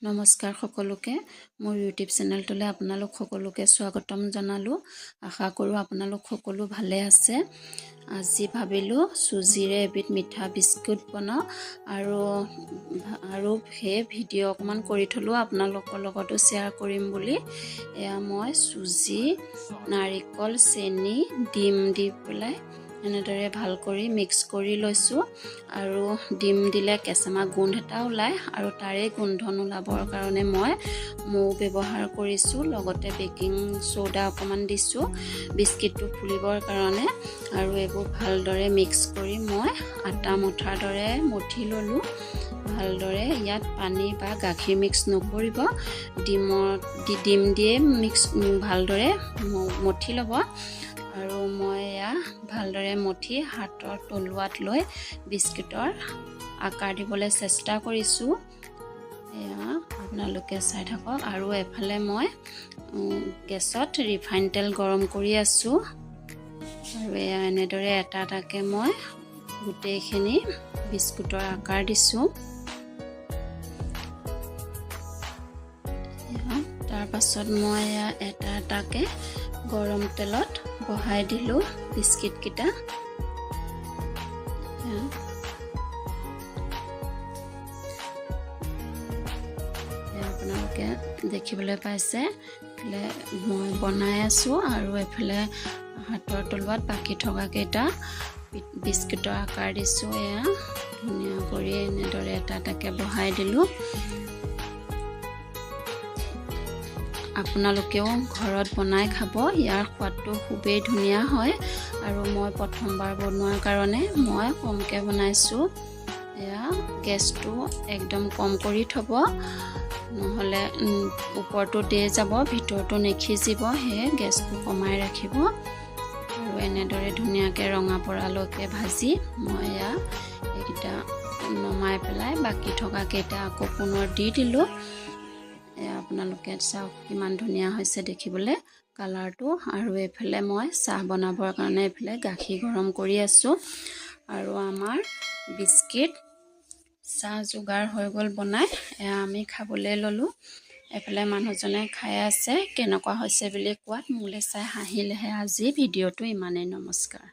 নমস্কাৰ সকলোকে মোৰ ইউটিউব চেনেলটোলৈ আপোনালোক সকলোকে স্বাগতম জনালো। আশা কৰোঁ আপোনালোক সকলো ভালে আছে। আজি ভাবিলোঁ চুজিৰে এবিধ মিঠা বিস্কুট বনাওঁ আৰু সেই ভিডিঅ' অকমান কৰি থলোঁ আপোনালোকৰ লগতো শ্বেয়াৰ কৰিম বুলি। এয়া মই চুজি, নাৰিকল, চেনি, ডিম দি পেলাই এনেদৰে ভাল কৰি মিক্স কৰি লৈছোঁ। আৰু ডিম দিলে কেঁচামা গোন্ধ এটা ওলায় আৰু তাৰে গোন্ধ নোলাবৰ কাৰণে মই মৌ ব্যৱহাৰ কৰিছোঁ। লগতে বেকিং চ'ডা অকণমান দিছোঁ বিস্কিটটো ফুলিবৰ কাৰণে। আৰু এইবোৰ ভালদৰে মিক্স কৰি মই আটা মঠাৰ দৰে মঠি ল'লোঁ। ভালদৰে ইয়াত পানী বা গাখীৰ মিক্স নকৰিব, ডিম দিয়ে মিক্স ভালদৰে মঠি ল'ব। আৰু মই এয়া ভালদৰে মঠি হাতৰ তলুৱাত লৈ বিস্কুটৰ আকাৰ দিবলৈ চেষ্টা কৰিছোঁ। এয়া আপোনালোকে চাই থাকক। আৰু এফালে মই গেছত ৰিফাইন তেল গৰম কৰি আছোঁ। আৰু এয়া এনেদৰে এটা এটাকে মই গোটেইখিনি বিস্কুটৰ আকাৰ দিছোঁ। তাৰ পাছত মই এয়া এটা এটাকে গৰম তেলত বহাই দিলোঁ বিস্কিটকেইটা। আপোনালোকে দেখিবলৈ পাইছে মই বনাই আছোঁ আৰু এফালে হাতৰ তলুৱাত বাকী থকা কেইটা বিস্কুটৰ আকাৰ দিছোঁ। এয়া ধুনীয়া কৰি এনেদৰে এটা এটাকে বহাই দিলোঁ। আপোনালোকেও ঘৰত বনাই খাব, ইয়াৰ সোৱাদটো খুবেই ধুনীয়া হয়। আৰু মই প্ৰথমবাৰ বনোৱাৰ কাৰণে মই কমকৈ বনাইছোঁ। এয়া গেছটো একদম কম কৰি থ'ব, নহ'লে ওপৰটো দে যাব, ভিতৰটো নিসিজিব। সেয়ে গেছটো কমাই ৰাখিব। আৰু এনেদৰে ধুনীয়াকৈ ৰঙা পৰালৈকে ভাজি মই এয়া এইকেইটা নমাই পেলাই বাকী থকা কেইটা আকৌ পুনৰ দি দিলোঁ। এয়া আপোনালোকে চাওক কিমান ধুনীয়া হৈছে দেখিবলৈ কালাৰটো। আৰু এইফালে মই চাহ বনাবৰ কাৰণে এইফালে গাখীৰ গৰম কৰি আছোঁ। আৰু আমাৰ বিস্কিট চাহ যোগাৰ হৈ গ'ল বনাই। এয়া আমি খাবলৈ ল'লোঁ। এফালে মানুহজনে খাই আছে, কেনেকুৱা হৈছে বুলি কোৱাত মোলৈ চাই হাঁহিলেহে। আজি ভিডিঅ'টো ইমানেই। নমস্কাৰ।